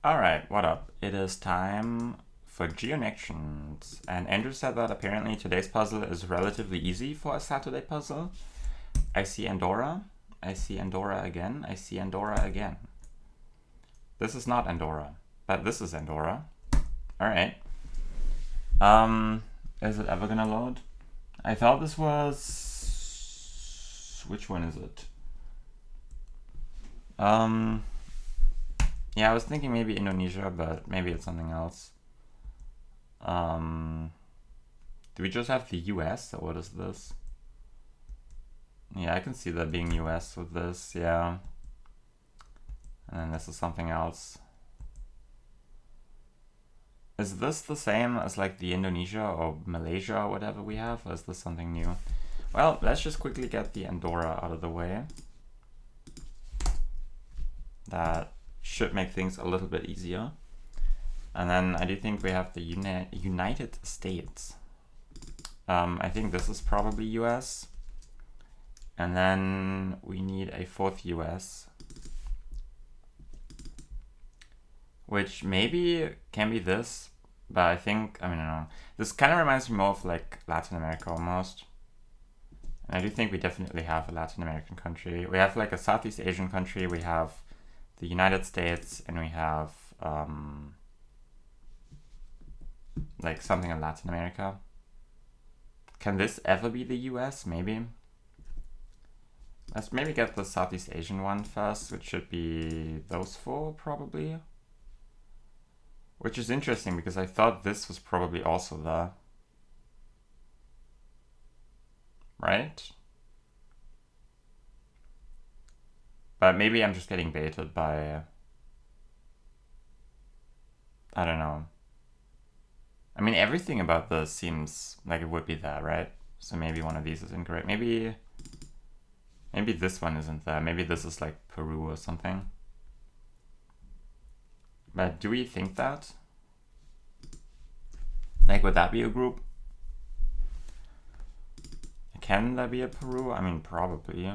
Alright, what up? It is time for Geonections. And Andrew said that apparently today's puzzle is relatively easy for a Saturday puzzle. I see Andorra. I see Andorra again. I see Andorra again. This is not Andorra, but this is Andorra. Alright. Is it ever gonna load? I thought this was... Which one is it? Yeah, I was thinking maybe Indonesia, but maybe it's something else. Do we just have the US, or what is this? Yeah, I can see that being US with this, yeah. And then this is something else. Is this the same as like the Indonesia or Malaysia or whatever we have, or is this something new? Well, let's just quickly get the Andorra out of the way. That should make things a little bit easier. And then I do think we have the United States. I think this is probably US. And then we need a fourth US. Which maybe can be this, but I don't know. This kind of reminds me more of like Latin America almost. And I do think we definitely have a Latin American country. We have like a Southeast Asian country, we have the United States, and we have like something in Latin America. Can this ever be the US? Maybe. Let's maybe get the Southeast Asian one first, which should be those four probably. Which is interesting because I thought this was probably also there. Right? But maybe I'm just getting baited by... I don't know. I mean, everything about this seems like it would be there, right? So maybe one of these is incorrect. Maybe this one isn't there. Maybe this is like Peru or something. But do we think that? Like, would that be a group? Can there be a Peru? I mean, probably.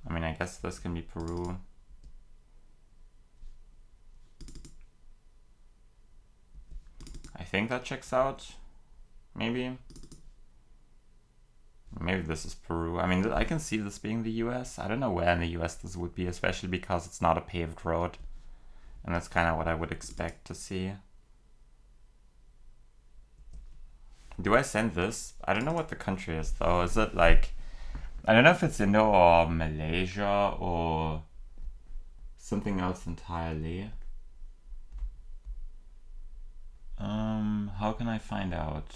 I mean, I guess this can be Peru. I think that checks out. Maybe. Maybe this is Peru. I mean, I can see this being the US. I don't know where in the US this would be, especially because it's not a paved road. And that's kind of what I would expect to see. Do I send this? I don't know what the country is though. Is it like... I don't know if it's Indo or Malaysia or something else entirely. How can I find out?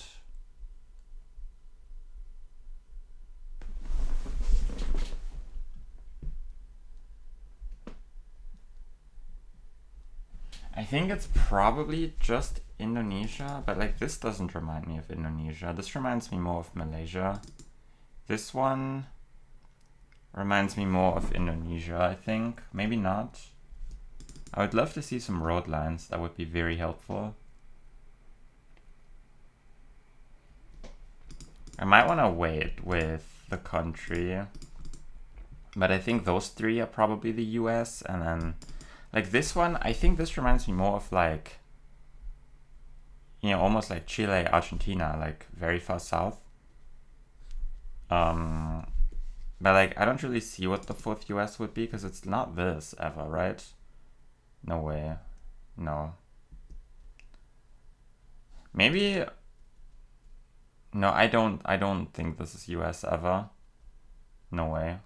I think it's probably just Indonesia, but like this doesn't remind me of Indonesia. This reminds me more of Malaysia. This one reminds me more of Indonesia, I think. Maybe not. I would love to see some road lines. That would be very helpful. I might want to wait with the country. But I think those three are probably the US. And then like this one, I think this reminds me more of like, you know, almost like Chile, Argentina, like very far south. But like, I don't really see what the fourth US would be because it's not this ever, right? No way. No. Maybe... No, I don't think this is US ever. No way.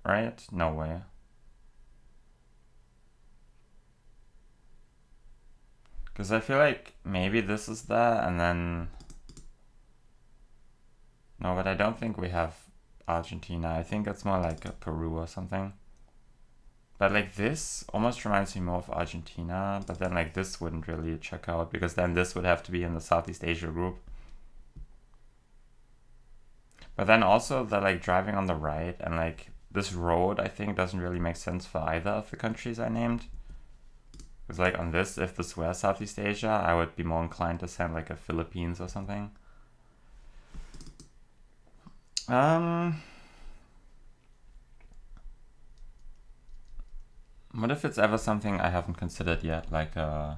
Right? No way. Because I feel like maybe this is there and then... No, but I don't think we have Argentina. I think it's more like a Peru or something. But like this almost reminds me more of Argentina, but then like this wouldn't really check out because then this would have to be in the Southeast Asia group. But then also the like driving on the right and like this road I think doesn't really make sense for either of the countries I named. Because like on this, if this were Southeast Asia, I would be more inclined to send like a Philippines or something. What if it's ever something I haven't considered yet, like I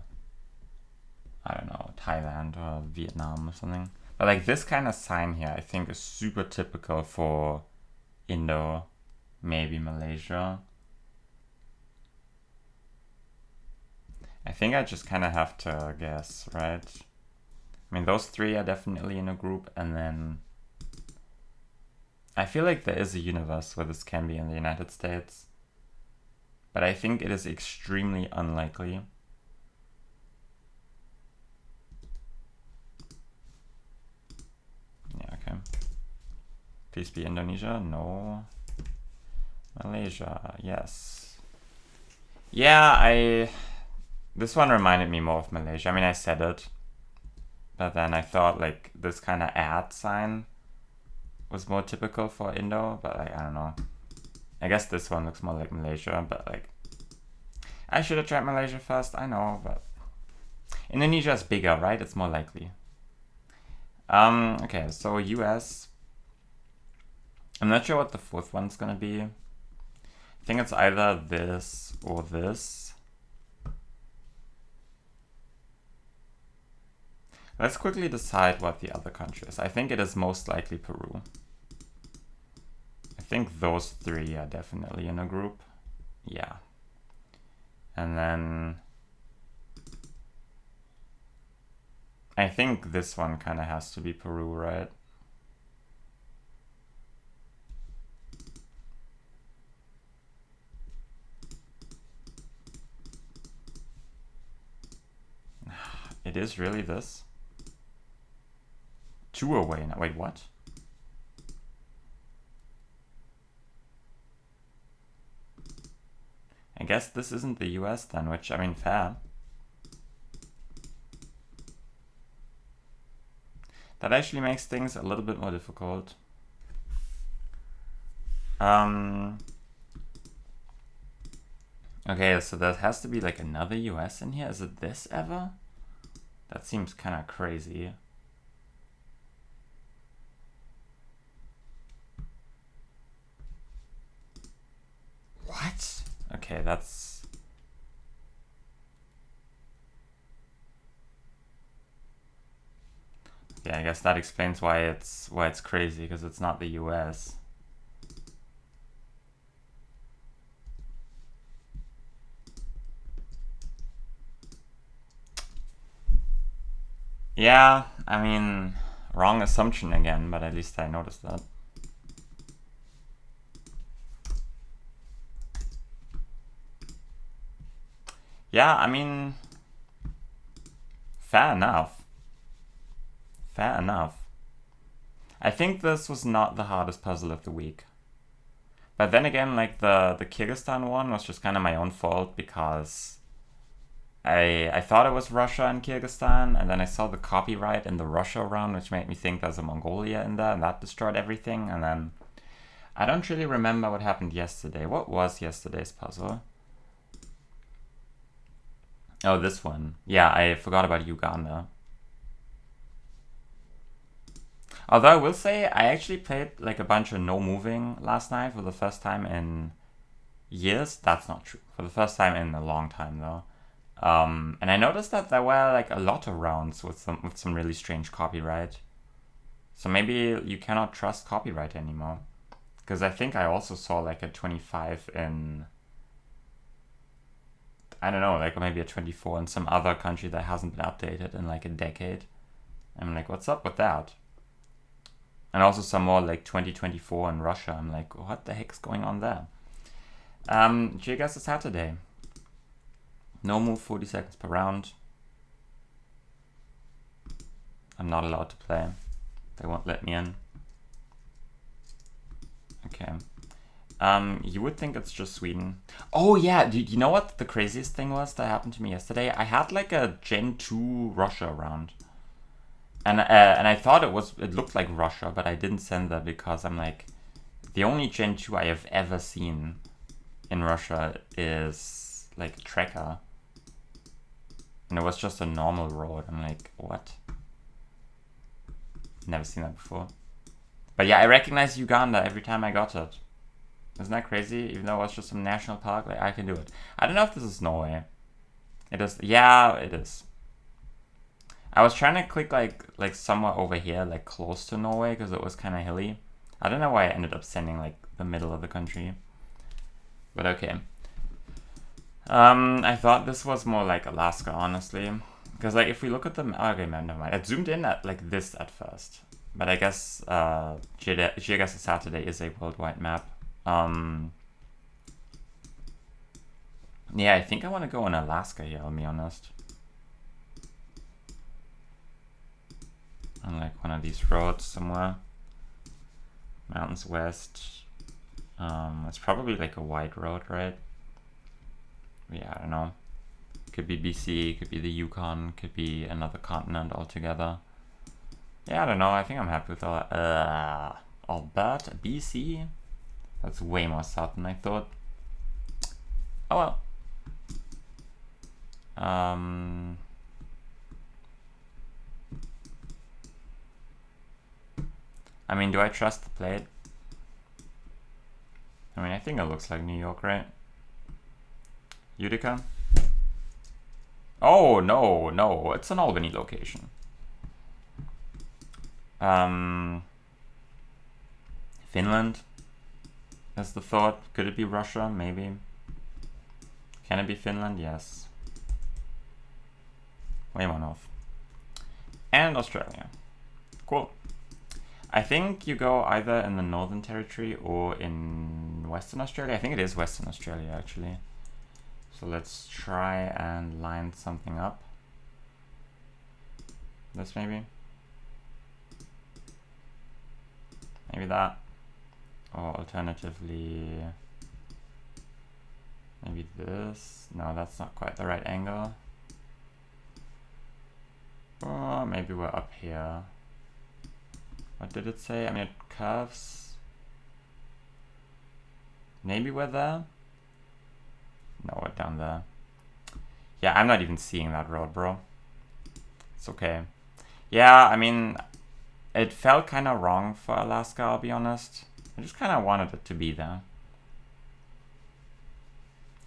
don't know, Thailand or Vietnam or something. But like this kind of sign here, I think is super typical for Indo, maybe Malaysia. I think I just kind of have to guess, right? I mean, those three are definitely in a group, and then I feel like there is a universe where this can be in the United States, but I think it is extremely unlikely. Yeah, okay. Please be Indonesia. No. Malaysia. Yes. Yeah, this one reminded me more of Malaysia. I mean, I said it, but then I thought like this kind of ad sign was more typical for Indo, but like, I don't know. I guess this one looks more like Malaysia, but like, I should have tried Malaysia first, I know, but Indonesia is bigger, right? It's more likely. Okay, so US. I'm not sure what the fourth one's gonna be. I think it's either this or this. Let's quickly decide what the other country is. I think it is most likely Peru. I think those three are definitely in a group. Yeah. And then I think this one kind of has to be Peru, right? It is really this? 2 away now. Wait, what? I guess this isn't the US then, which, I mean, fair. That actually makes things a little bit more difficult. Okay, so there has to be like another US in here. Is it this ever? That seems kind of crazy. What? Okay, that's... Yeah, I guess that explains why it's crazy, because it's not the US. Yeah, I mean, wrong assumption again, but at least I noticed that. Yeah, I mean, fair enough. Fair enough. I think this was not the hardest puzzle of the week. But then again, like the Kyrgyzstan one was just kind of my own fault, because I thought it was Russia and Kyrgyzstan, and then I saw the copyright in the Russia round, which made me think there's a Mongolia in there, and that destroyed everything. And then I don't really remember what happened yesterday. What was yesterday's puzzle? Oh, this one. Yeah, I forgot about Uganda. Although I will say, I actually played like a bunch of no moving last night for the first time in years. That's not true. For the first time in a long time though. And I noticed that there were like a lot of rounds with some really strange copyright. So maybe you cannot trust copyright anymore. Because I think I also saw like a 25 in, I don't know, like maybe a 24 in some other country that hasn't been updated in like a decade. I'm like, what's up with that? And also some more like 2024 in Russia. I'm like, what the heck's going on there? Gigas is Saturday. No move, 40 seconds per round. I'm not allowed to play. They won't let me in. Okay. You would think it's just Sweden. Oh yeah, do you know what the craziest thing was that happened to me yesterday? I had like a Gen 2 Russia round. And I thought it looked like Russia, but I didn't send that because I'm like, the only Gen 2 I have ever seen in Russia is like Tracker. And it was just a normal road. I'm like, what? Never seen that before. But yeah, I recognize Uganda every time I got it. Isn't that crazy? Even though it's just some national park, like I can do it. I don't know if this is Norway. It is. Yeah, it is. I was trying to click like somewhere over here, like close to Norway, because it was kind of hilly. I don't know why I ended up sending like the middle of the country. But okay. I thought this was more like Alaska, honestly. Because like if we look at the okay, man, never mind. It zoomed in at like this at first. But I guess Geoguessr Saturday is a worldwide map. Yeah, I think I want to go in Alaska here, I'll be honest. On like one of these roads somewhere. Mountains west. It's probably like a wide road, right? Yeah, I don't know. Could be BC, could be the Yukon, could be another continent altogether. Yeah, I don't know. I think I'm happy with Alberta, BC. That's way more south than I thought. Oh well. I mean, do I trust the plate? I mean, I think it looks like New York, right? Utica? Oh, no, it's an Albany location. Finland is the thought. Could it be Russia? Maybe. Can it be Finland? Yes. Way more north. And Australia. Cool. I think you go either in the Northern Territory or in Western Australia. I think it is Western Australia, actually. So let's try and line something up. This maybe? Maybe that. Or alternatively, maybe this. No, that's not quite the right angle. Or maybe we're up here. What did it say? I mean, it curves. Maybe we're there? No, we're down there. Yeah, I'm not even seeing that road, bro. It's okay. Yeah, I mean, it felt kind of wrong for Alaska, I'll be honest. I just kind of wanted it to be there.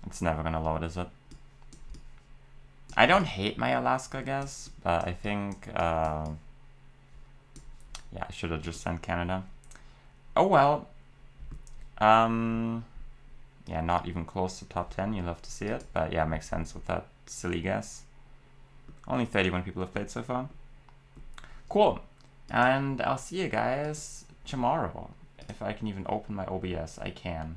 It's never gonna load, is it? I don't hate my Alaska guess, but I think, yeah, I should have just sent Canada. Oh well. Yeah, not even close to top 10. You'll have to see it. But yeah, makes sense with that silly guess. Only 31 people have played so far. Cool. And I'll see you guys tomorrow. If I can even open my OBS, I can.